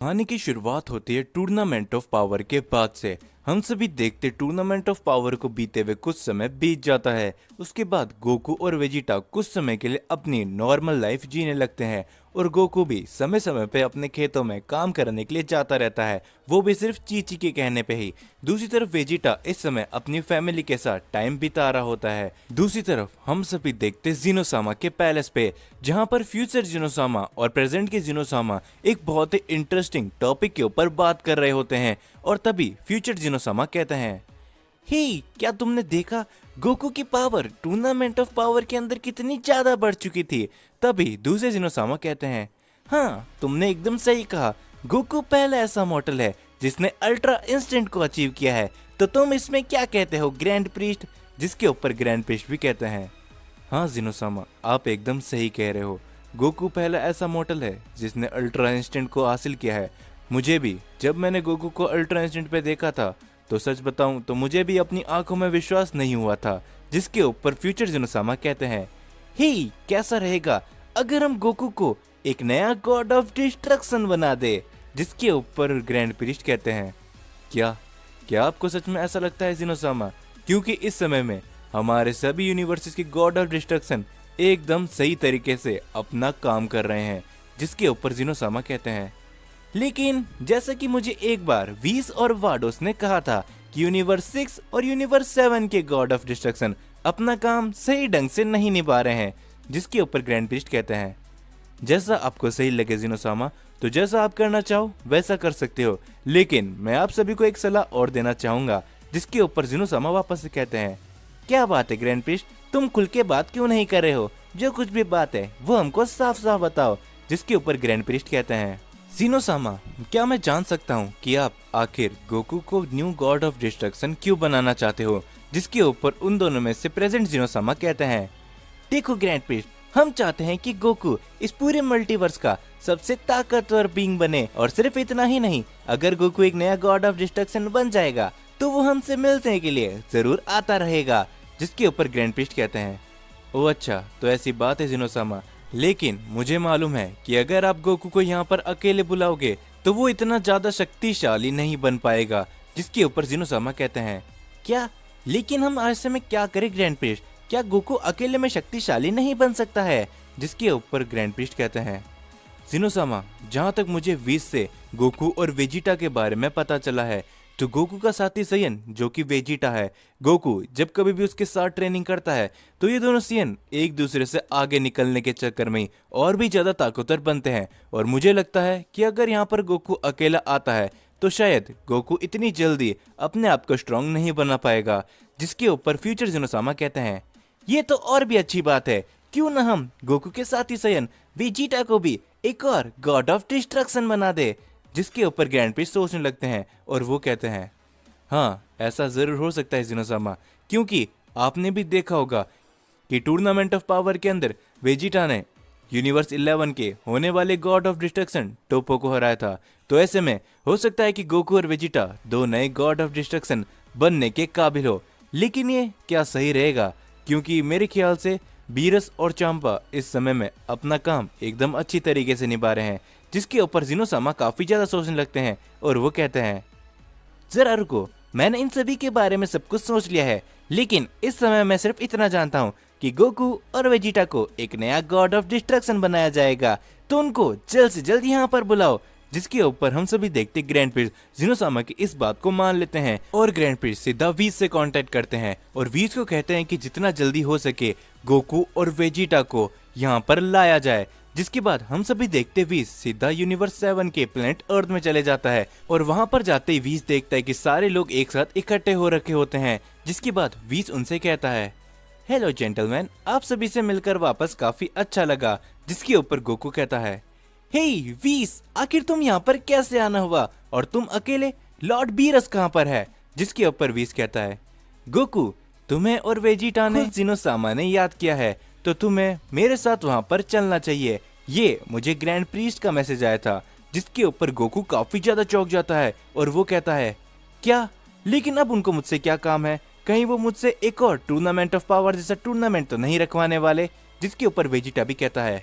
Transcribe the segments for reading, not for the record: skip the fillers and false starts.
कहानी की शुरुआत होती है टूर्नामेंट ऑफ पावर के बाद से। हम सभी देखते टूर्नामेंट ऑफ पावर को बीते हुए कुछ समय बीत जाता है। उसके बाद गोकू और वेजिटा कुछ समय के लिए अपनी नॉर्मल लाइफ जीने लगते हैं और गोकू भी समय समय पे अपने खेतों में काम करने के लिए जाता रहता है, वो भी सिर्फ चीची के कहने पे ही। दूसरी तरफ वेजिटा इस समय अपनी फैमिली के साथ टाइम बिता रहा होता है। दूसरी तरफ हम सभी देखते जिनोसामा के पैलेस पे, जहाँ पर फ्यूचर जिनोसामा और प्रेजेंट के जिनोसामा एक बहुत ही इंटरेस्टिंग टॉपिक के ऊपर बात कर रहे होते हैं। और तभी फ्यूचर जिनोसामा कहते हैं, हे क्या तुमने देखा गोकू की पावर टूर्नामेंट ऑफ पावर के अंदर कितनी ज्यादा बढ़ चुकी थी। तभी दूसरे जिनोसामा कहते हैं, हाँ तुमने एकदम सही कहा, गोकू पहला ऐसा मॉडल है जिसने अल्ट्रा इंस्टेंट को अचीव किया है। तो तुम इसमें क्या कहते हो ग्रैंड प्रीस्ट। जिसके ऊपर ग्रैंड प्रीस्ट भी कहते हैं, हाँ जिनोसामा आप एकदम सही कह रहे हो, गोकू पहला ऐसा मॉडल है जिसने अल्ट्रा इंस्टेंट को हासिल किया है। मुझे भी जब मैंने गोकू को अल्ट्रा इंस्टेंट पे देखा था तो सच बताऊं तो मुझे भी अपनी आंखों में विश्वास नहीं हुआ था। जिसके ऊपर फ्यूचर जिनोसामा कहते हैं, हे कैसा रहेगा अगर हम गोकू को एक नया गॉड ऑफ डिस्ट्रक्शन बना दे। जिसके ऊपर ग्रैंड प्रीस्ट कहते हैं, क्या क्या आपको सच में ऐसा लगता है जिनोसामा, क्योंकि इस समय में हमारे सभी यूनिवर्सेस के गॉड ऑफ डिस्ट्रक्शन एकदम सही तरीके से अपना काम कर रहे हैं। जिसके ऊपर जिनोसामा कहते हैं, लेकिन जैसा कि मुझे एक बार वीस और वाडोस ने कहा था कि यूनिवर्स 6 और यूनिवर्स 7 के गॉड ऑफ डिस्ट्रक्शन अपना काम सही ढंग से नहीं निभा रहे हैं। जिसके ऊपर ग्रैंड प्रीस्ट कहते हैं, जैसा आपको सही लगे जिनोसामा, तो जैसा आप करना चाहो वैसा कर सकते हो, लेकिन मैं आप सभी को एक सलाह और देना चाहूंगा। जिसके ऊपर जिनोसामा वापस से कहते हैं, क्या बात है ग्रैंड प्रीस्ट, तुम खुल के बात क्यों नहीं कर रहे हो, जो कुछ भी बात है वो हमको साफ साफ बताओ। जिसके ऊपर ग्रैंड प्रीस्ट कहते हैं, जिनोसामा क्या मैं जान सकता हूँ कि आप आखिर गोकू को न्यू गॉड ऑफ डिस्ट्रक्शन क्यों बनाना चाहते हो। जिसके ऊपर उन दोनों में से प्रेजेंट जिनोसामा कहते हैं, देखो ग्रैंड प्रीस्ट, हम चाहते हैं कि गोकू इस पूरे मल्टीवर्स का सबसे ताकतवर बीइंग बने, और सिर्फ इतना ही नहीं, अगर गोकू एक नया गॉड ऑफ डिस्ट्रक्शन बन जाएगा तो वो हमसे मिलने के लिए जरूर आता रहेगा। जिसके ऊपर ग्रैंड प्रीस्ट कहते हैं, ओ अच्छा तो ऐसी बात है जिनोसामा, लेकिन मुझे मालूम है कि अगर आप गोकू को यहाँ पर अकेले बुलाओगे तो वो इतना ज्यादा शक्तिशाली नहीं बन पाएगा। जिसके ऊपर जिनोसामा कहते हैं, क्या लेकिन हम ऐसे में क्या करें ग्रैंड प्रीस्ट, क्या गोकू अकेले में शक्तिशाली नहीं बन सकता है। जिसके ऊपर ग्रैंड प्रीस्ट कहते हैं, जिनोसामा जहाँ तक मुझे 20 से गोकू और वेजिटा के बारे में पता चला है, तो गोकू का साथी सयन जो कि वेजिटा है, गोकू जब कभी भी उसके साथ ट्रेनिंग करता है तो ये दोनों सियन एक दूसरे से आगे निकलने के चक्कर में और भी ज्यादा ताकतवर बनते हैं। और मुझे लगता है कि अगर यहाँ पर गोकू अकेला आता है तो शायद गोकू इतनी जल्दी अपने आप को स्ट्रांग नहीं बना पाएगा। जिसके ऊपर फ्यूचर जिनोसामा कहते हैं, ये तो और भी अच्छी बात है, क्यों ना हम गोकू के साथी सयन वेजिटा को भी एक और गॉड ऑफ डिस्ट्रक्शन बना दे। जिसके ऊपर ग्रैंड प्रीस्ट सोचने लगते हैं और वो कहते हैं, हाँ ऐसा जरूर हो सकता है जिनोसामा, क्योंकि आपने भी देखा होगा कि टूर्नामेंट ऑफ पावर के अंदर वेजिटा ने यूनिवर्स 11 के होने वाले गॉड ऑफ डिस्ट्रक्शन टोपो को हराया था। तो ऐसे में हो सकता है कि गोकू और वेजिटा दो नए गॉड ऑफ डिस्ट्रक्शन बनने के काबिल हो। लेकिन ये क्या सही रहेगा, क्योंकि मेरे ख्याल से बीरस और चांपा इस समय में अपना काम एकदम अच्छी तरीके से निभा रहे हैं। जिसके ऊपर जिनोसामा काफी ज्यादा सोचने लगते हैं और वो कहते हैं, जरा रुको, मैंने इन सभी के बारे में सब कुछ सोच लिया है, लेकिन इस समय मैं सिर्फ इतना जानता हूँ कि गोकू और वेजिटा को एक नया गॉड ऑफ डिस्ट्रक्शन बनाया जाएगा, तो उनको जल्द से जल्द यहाँ पर बुलाओ। जिसके ऊपर हम सभी देखते ग्रैंड प्रीस्ट जिनोसामा की इस बात को मान लेते हैं और ग्रैंड प्रीस्ट सीधा वीज से कांटेक्ट करते हैं और वीज को कहते हैं कि जितना जल्दी हो सके गोकू और वेजिटा को यहाँ पर लाया जाए। जिसके बाद हम सभी देखते वीज सीधा यूनिवर्स 7 के प्लेनेट अर्थ में चले जाता है और वहां पर जाते ही वीज देखता है कि सारे लोग एक साथ इकट्ठे हो रखे होते हैं। जिसके बाद वीज उनसे कहता है, हेलो जेंटलमैन, आप सभी से मिलकर वापस काफी अच्छा लगा। जिसके ऊपर गोकू कहता है, हे वीस, आखिर तुम यहाँ पर कैसे आना हुआ, और तुम अकेले, लॉर्ड बीरस कहाँ पर है। जिसके ऊपर वीस कहता है, गोकू तुम्हें और वेजिटा ने जिनोसामा ने याद किया है, तो तुम्हें मेरे साथ वहां पर चलना चाहिए, ये मुझे ग्रैंड प्रीस्ट का मैसेज आया था। जिसके ऊपर गोकू काफी ज्यादा चौंक जाता है और वो कहता है, क्या, लेकिन अब उनको मुझसे क्या काम है, कहीं वो मुझसे एक और टूर्नामेंट ऑफ पावर जैसा टूर्नामेंट तो नहीं रखवाने वाले। जिसके ऊपर वेजिटा भी कहता है,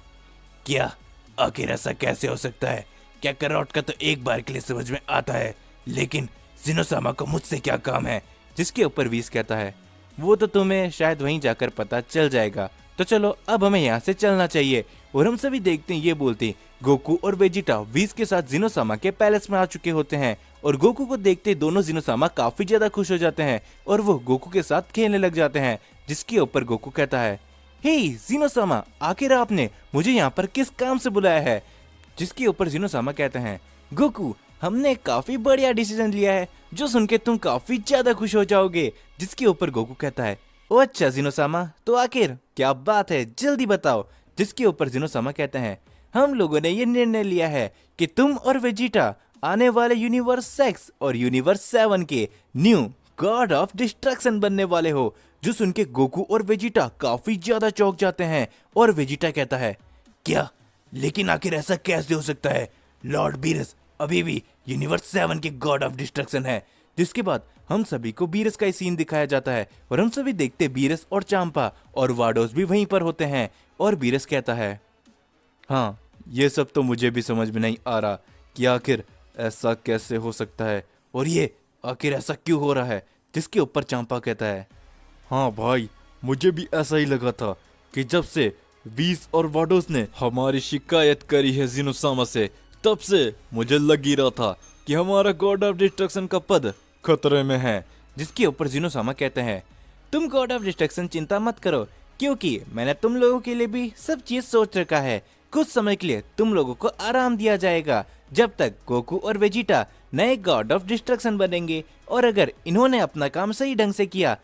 क्या आखिर ऐसा कैसे हो सकता है, कैकारोट का तो एक बार के लिए समझ में आता है, लेकिन जिनोसामा को मुझसे क्या काम है? जिसके ऊपर वीस कहता है, वो तो तुम्हें शायद वहीं जाकर पता चल जाएगा, तो चलो अब हमें यहाँ से चलना चाहिए। और हम सभी देखते हैं ये बोलते गोकू और वेजिटा वीस के साथ जिनोसामा के पैलेस में आ चुके होते हैं, और गोकू को देखते दोनों जिनोसामा काफी ज्यादा खुश हो जाते हैं और वो गोकू के साथ खेलने लग जाते हैं। जिसके ऊपर गोकू कहता है, हे जिनोसामा, आखिर आपने मुझे यहाँ पर किस काम से बुलाया है? जिसके ऊपर जिनोसामा कहते हैं, गोकू, हमने काफी बढ़िया डिसीजन लिया है जो सुन के तुम काफी ज्यादा खुश हो जाओगे। जिसके ऊपर गोकू कहता है, ओ अच्छा जिनोसामा, तो आखिर क्या बात है, जल्दी बताओ। जिसके ऊपर जिनोसामा कहते हैं, हम लोगों ने ये निर्णय लिया है कि तुम और वेजिटा आने वाले यूनिवर्स 6 और यूनिवर्स 7 के न्यू गॉड ऑफ डिस्ट्रक्शन बनने वाले हो। जो सुन के गोकू और वेजिटा काफी ज्यादा चौंक जाते हैं और वेजिटा कहता है, क्या? लेकिन आखिर ऐसा कैसे हो सकता है? लॉर्ड बीरस अभी भी यूनिवर्स 7 के गॉड ऑफ डिस्ट्रक्शन है। जिसके बाद हम सभी को बीरस का सीन दिखाया जाता है और हम सभी देखते बीरस और चांपा और वाडोस भी वहीं पर होते हैं। और बीरस कहता है, हाँ, ये सब तो मुझे भी समझ में नहीं आ रहा कि आखिर ऐसा कैसे हो सकता है और ये आखिर ऐसा क्यों हो रहा है। जिसके ऊपर चांपा कहता है, हाँ भाई, मुझे भी ऐसा ही लगा था कि जब से वीस और वाडोस ने हमारी शिकायत करी है जिनोसामा से, तब से मुझे लग ही रहा था कि हमारा गॉड ऑफ डिस्ट्रक्शन का पद खतरे में है। जिसके ऊपर जिनोसामा कहते हैं, तुम गॉड ऑफ डिस्ट्रक्शन चिंता मत करो, क्योंकि मैंने तुम लोगों के लिए भी सब चीज सोच रखा है। कुछ समय के लिए तुम लोगों को आराम दिया जाएगा जब तक गोकू और वेजिटा नए गॉड ऑफ डिस्ट्रक्शन बनेंगे, और अगर इन्होंने अपना काम सही ढंग से किया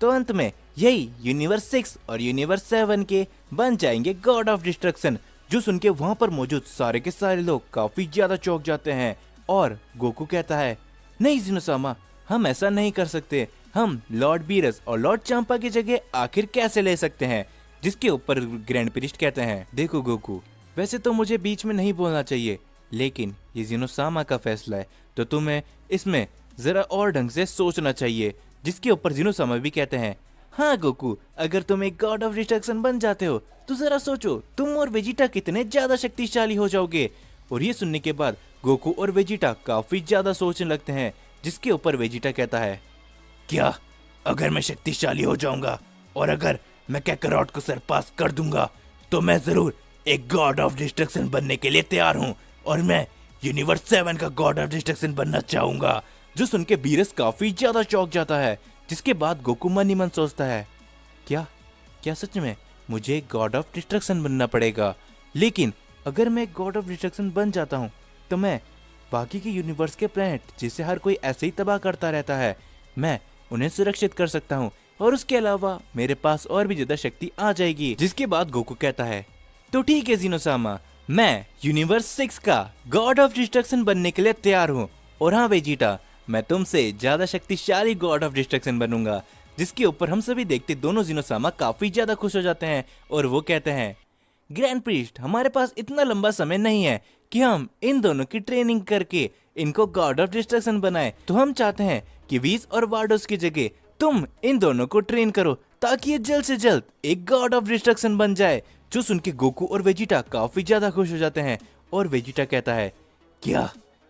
तो अंत में यही यूनिवर्स 6 और यूनिवर्स 7 के बन जाएंगे गॉड ऑफ डिस्ट्रक्शन। जो सुन के वहां पर मौजूद सारे के सारे लोग काफी ज्यादा चौंक जाते हैं और गोकू कहता है, नहीं जिनोसामा, हम ऐसा नहीं कर सकते। हम लॉर्ड बीरस और लॉर्ड चांपा की जगह आखिर कैसे ले सकते हैं? जिसके ऊपर ग्रैंड प्रीस्ट कहते हैं, देखो गोकू, वैसे तो मुझे बीच में नहीं बोलना चाहिए, लेकिन ये जिनोसामा का फैसला है, तो तुम्हें इसमें जरा और ढंग से सोचना चाहिए। जिसके ऊपर जिनोसामा भी कहते हैं, हाँ गोकू, अगर तुम एक गॉड ऑफ डिस्ट्रक्शन बन जाते हो तो जरा सोचो तुम और वेजिटा कितने ज्यादा शक्तिशाली हो जाओगे। और ये सुनने के बाद गोकू और वेजिटा काफी ज्यादा सोचने लगते हैं। जिसके ऊपर वेजिटा कहता है, क्या अगर मैं शक्तिशाली हो जाऊंगा और अगर मैं कैकारोट को सरपास कर दूंगा तो मैं जरूर एक गॉड ऑफ डिस्ट्रक्शन बनने के लिए तैयार हूँ, और मैं यूनिवर्स 7 का गॉड ऑफ डिस्ट्रक्शन बनना चाहूंगा। जो सुन के बीरस काफी ज्यादा चौंक जाता है। जिसके बाद गोकू मन ही मन सोचता है, क्या क्या सच में मुझे गॉड ऑफ डिस्ट्रक्शन बनना पड़ेगा? लेकिन अगर मैं गॉड ऑफ डिस्ट्रक्शन बन जाता हूँ तो मैं बाकी के यूनिवर्स के प्लैनेट, जिसे हर कोई ऐसे ही तबाह करता रहता है, मैं उन्हें सुरक्षित कर सकता हूँ, और उसके अलावा मेरे पास और भी ज्यादा शक्ति आ जाएगी। जिसके बाद गोकू कहता है, तो ठीक है जिनोसामा, मैं यूनिवर्स 6 का गॉड ऑफ डिस्ट्रक्शन बनने के लिए तैयार हूँ, और हाँ वेजिटा, मैं तुमसे ज्यादा शक्तिशाली गॉड ऑफ डिस्ट्रक्शन बनूंगा। जिसके ऊपर हम सभी देखते दोनों जिनोसामा काफी ज्यादा खुश हो जाते हैं और वो कहते हैं, ग्रैंड प्रीस्ट, हमारे पास इतना लंबा समय नहीं है कि हम इन दोनों की ट्रेनिंग करके इनको गॉड ऑफ डिस्ट्रक्शन बनाए, तो हम चाहते हैं कि वीस और वार्डोस की जगह तुम इन दोनों को ट्रेन करो ताकि ये जल्द से जल्द एक गॉड ऑफ डिस्ट्रक्शन बन जाए। जो सुन के गोकू और वेजिटा काफी ज्यादा खुश हो जाते हैं और वेजिटा कहता है, क्या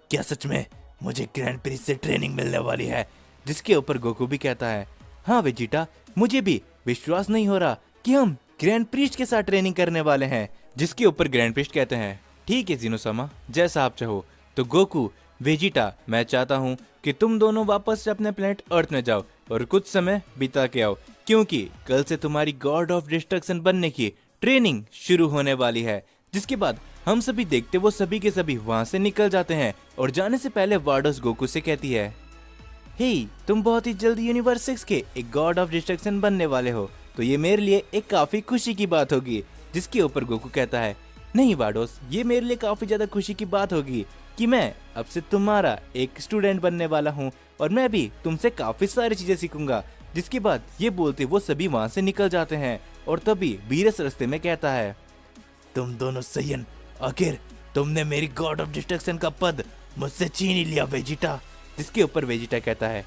क्या सच में मुझे ग्रैंड प्रीस्ट से ट्रेनिंग मिलने वाली है? जिसके ऊपर गोकू भी कहता है, हाँ वेजिटा, मुझे भी विश्वास नहीं हो रहा कि हम ग्रैंड प्रीस्ट के साथ ट्रेनिंग करने वाले हैं। जिसके ऊपर ग्रैंड प्रीस्ट कहते हैं, ठीक है जिनोसामा, जैसा आप चाहो। तो गोकू, वेजिटा, मैं चाहता हूँ कि तुम दोनों वापस से अपने प्लेनेट अर्थ में जाओ और कुछ समय बिता के आओ, क्योंकि कल से तुम्हारी गॉड ऑफ डिस्ट्रक्शन बनने की ट्रेनिंग शुरू होने वाली है। जिसके बाद हम सभी देखते वो सभी के सभी वहां से निकल जाते हैं, और जाने से पहले वार्डोस गोकू से कहती है, हे, तुम बहुत ही जल्दी यूनिवर्स 6 के एक गॉड ऑफ डिस्ट्रक्शन बनने वाले हो, तो ये मेरे लिए एक काफी खुशी की बात होगी। जिसके ऊपर गोकू कहता है, नहीं वार्डोस, ये मेरे लिए काफी ज्यादा खुशी की बात होगी कि मैं अब से तुम्हारा एक स्टूडेंट बनने वाला हूँ, और मैं भी तुमसे काफी सारी चीजें सीखूंगा। जिसके बाद ये बोलते वो सभी वहां से निकल जाते हैं, और तभी बीरस रास्ते में कहता है, तुम दोनों सयन, आखिर तुमने मेरी गॉड ऑफ डिस्ट्रक्शन का पद मुझसे छीन ही लिया वेजिटा। जिसके ऊपर वेजिटा कहता है,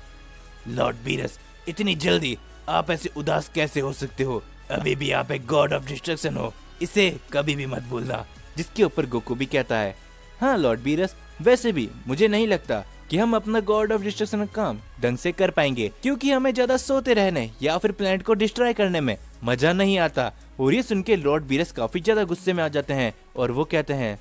लॉर्ड बीरस, इतनी जल्दी आप ऐसे उदास कैसे हो सकते हो? अभी भी आप एक गॉड ऑफ डिस्ट्रक्शन हो, इसे कभी भी मत भूलना। जिसके ऊपर गोकू भी कहता है, हाँ लॉर्ड बीरस, वैसे भी मुझे नहीं लगता कि हम अपना गॉड ऑफ डिस्ट्रक्शन का काम ढंग से कर पाएंगे, क्योंकि हमें ज्यादा सोते रहने या फिर प्लेनेट को डिस्ट्रॉय करने में मजा नहीं आता। और ये सुन के लॉर्ड बीरस काफी ज्यादा गुस्से में आ जाते हैं और वो कहते हैं,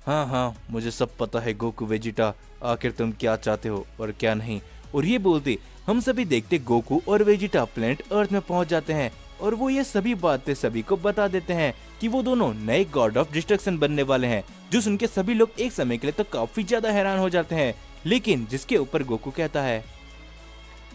हाँ मुझे सब पता है गोकू वेजिटा, आखिर तुम क्या चाहते हो और क्या नहीं। और ये बोलते हम सभी देखते गोकू और वेजिटा प्लेनेट अर्थ में पहुंच जाते हैं और वो ये सभी बातें सभी को बता देते हैं कि वो दोनों नए गॉड ऑफ डिस्ट्रक्शन बनने वाले हैं, जो सुन के सभी लोग एक समय के लिए तो काफी ज्यादा हैरान हो जाते हैं। लेकिन जिसके ऊपर गोकू कहता है,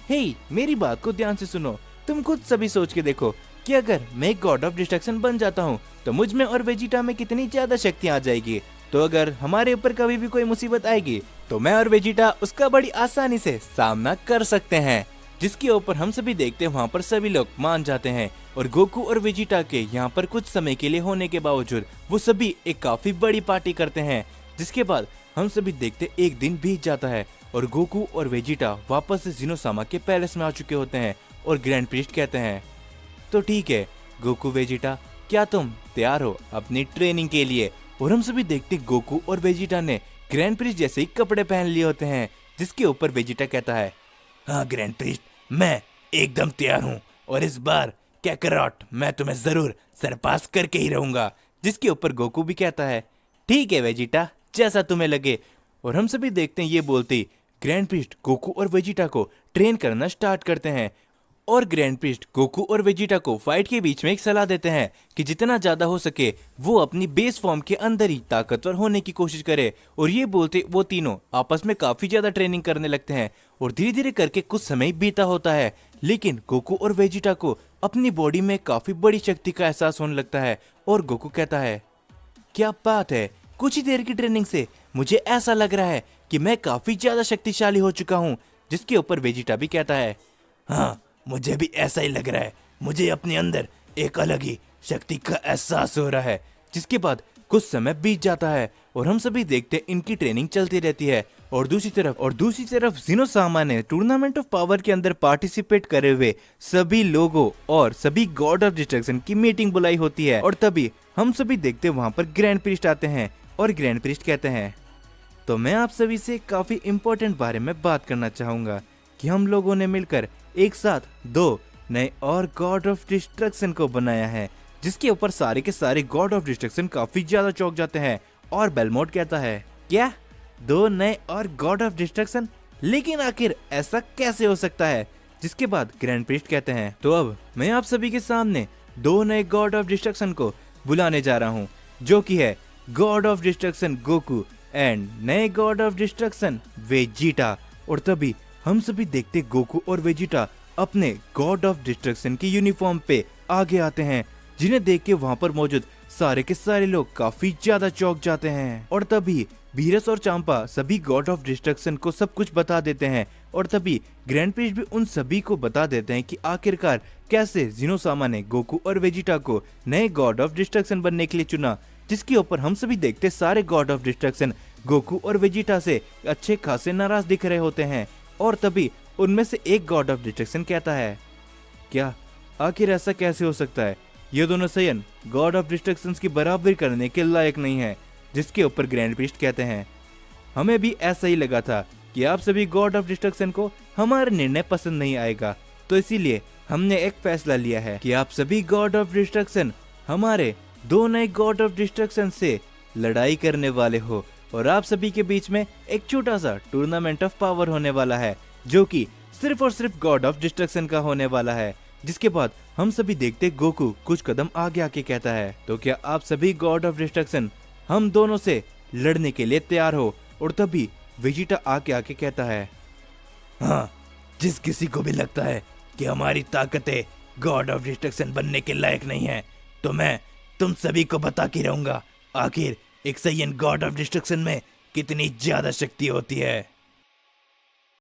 हे मेरी बात को ध्यान से सुनो, तुम खुद सभी सोच के देखो कि अगर मैं गॉड ऑफ डिस्ट्रक्शन बन जाता हूँ तो मुझ में और वेजिटा में कितनी ज्यादा शक्ति आ जाएगी। तो अगर हमारे ऊपर कभी भी कोई मुसीबत आएगी तो मैं और वेजिटा उसका बड़ी आसानी से सामना कर सकते हैं। जिसके ऊपर हम सभी देखते हैं वहाँ पर सभी लोग मान जाते हैं और गोकू और वेजिटा के यहाँ पर कुछ समय के लिए होने के बावजूद वो सभी एक काफी बड़ी पार्टी करते हैं। जिसके बाद हम सभी देखते एक दिन बीत जाता है और गोकू और वेजिटा वापस से जिनोसामा के पैलेस में आ चुके होते हैं और ग्रैंड प्रीस्ट कहते हैं, तो ठीक है गोकू वेजिटा, क्या तुम तैयार हो अपनी ट्रेनिंग के लिए। और हम सभी देखते गोकू और वेजिटा ने ग्रैंड प्रीस्ट जैसे ही कपड़े पहन लिए होते हैं। जिसके ऊपर वेजिटा कहता है, हाँ ग्रैंड प्रीस्ट, मैं एकदम तैयार हूँ और इस बार कैकरॉट मैं तुम्हें जरूर सरपास करके ही रहूंगा। जिसके ऊपर गोकू भी कहता है, ठीक है वेजिटा, जैसा तुम्हें लगे। और हम सभी देखते हैं ये बोलते ग्रैंड प्रीस्ट गोकू और वेजिटा को ट्रेन करना स्टार्ट करते हैं और ग्रैंड प्रीस्ट गोकू और वेजिटा को फाइट के बीच में एक सलाह देते हैं कि जितना ज्यादा हो सके वो अपनी बेस फॉर्म के अंदर ही ताकतवर होने की कोशिश करे। और ये बोलते वो तीनों आपस में काफी ज्यादा ट्रेनिंग करने लगते हैं और धीरे धीरे करके कुछ समय बीता होता है। लेकिन गोकू और वेजिटा को अपनी बॉडी में काफी बड़ी शक्ति का एहसास होने लगता है और गोकू कहता है, क्या बात है, कुछ ही देर की ट्रेनिंग से मुझे ऐसा लग रहा है कि मैं काफी ज्यादा शक्तिशाली हो चुका हूँ। जिसके ऊपर वेजिटा भी कहता है, हाँ मुझे भी ऐसा ही लग रहा है, मुझे अपने अंदर एक अलग ही शक्ति का एहसास हो रहा है। जिसके बाद कुछ समय बीत जाता है और हम सभी देखते इनकी ट्रेनिंग चलती रहती है और दूसरी तरफ जिनोसामा ने टूर्नामेंट ऑफ पावर के अंदर पार्टिसिपेट करे हुए सभी लोगों और सभी गॉड ऑफ डिस्ट्रक्शन की मीटिंग बुलाई होती है। और तभी हम सभी देखते वहां पर ग्रैंड प्रीस्ट आते हैं और ग्रैंड प्रीस्ट कहते हैं, तो मैं आप सभी से काफी इम्पोर्टेंट बारे में बात करना चाहूंगा कि हम लोगों ने मिलकर एक साथ 2 नए और गॉड ऑफ डिस्ट्रक्शन को बनाया है। जिसके ऊपर सारे के सारे गॉड ऑफ डिस्ट्रक्शन काफी ज्यादा चौंक जाते हैं और बेलमोट कहता है, क्या 2 नए और गॉड ऑफ डिस्ट्रक्शन, लेकिन आखिर ऐसा कैसे हो सकता है। जिसके बाद ग्रैंड प्रीस्ट कहते हैं, तो अब मैं आप सभी के सामने 2 नए गॉड ऑफ डिस्ट्रक्शन को बुलाने जा रहा हूँ, जो कि है God of destruction Goku and नए गॉड ऑफ डिस्ट्रक्शन वेजिटा। और तभी हम सभी देखते गोकू और वेजिटा अपने गॉड ऑफ डिस्ट्रक्शन की यूनिफॉर्म पे आगे आते हैं, जिन्हें देख के वहाँ पर मौजूद सारे के सारे लोग काफी ज्यादा चौंक जाते हैं। और तभी बीरस और चांपा सभी गॉड ऑफ डिस्ट्रक्शन को सब कुछ बता देते हैं और तभी ग्रैंड प्रीस्ट भी उन सभी को बता देते हैं कि आखिरकार कैसे जिनोसामा ने गोकू और वेजिटा को नए गॉड ऑफ डिस्ट्रक्शन बनने के लिए चुना। जिसके ऊपर हम सभी देखते सारे गॉड ऑफ डिस्ट्रक्शन गोकू और वेजिटा से अच्छे खासे नाराज दिख रहे होते हैं। और तभी उनमें से एक गॉड ऑफ डिस्ट्रक्शन कहता है, क्या आखिर ऐसा कैसे हो सकता है, ये दोनों सयन गॉड ऑफ डिस्ट्रक्शन की बराबरी करने के लायक नहीं है। जिसके ऊपर ग्रैंड प्रीस्ट कहते हैं, हमें भी ऐसा ही लगा था कि आप सभी गॉड ऑफ डिस्ट्रक्शन को हमारा निर्णय पसंद नहीं आएगा, तो इसीलिए हमने एक फैसला लिया है कि आप सभी गॉड ऑफ डिस्ट्रक्शन हमारे 2 नए गॉड ऑफ डिस्ट्रक्शन से लड़ाई करने वाले हो और आप सभी के बीच में एक छोटा सा टूर्नामेंट ऑफ पावर होने वाला है, जो कि सिर्फ और सिर्फ गॉड ऑफ डिस्ट्रक्शन का होने वाला है। जिसके बाद हम सभी देखते गोकू कुछ कदम आगे आके कहता है, तो क्या आप सभी गॉड ऑफ डिस्ट्रक्शन हम दोनों से लड़ने के लिए तैयार हो। और तभी वेजिटा आके कहता है, हाँ जिस किसी को भी लगता है कि हमारी ताकतें गॉड ऑफ डिस्ट्रक्शन बनने के लायक नहीं है, तो मैं तुम सभी को बता के रहूंगा आखिर एक सैयन गॉड ऑफ डिस्ट्रक्शन में कितनी ज्यादा शक्ति होती है।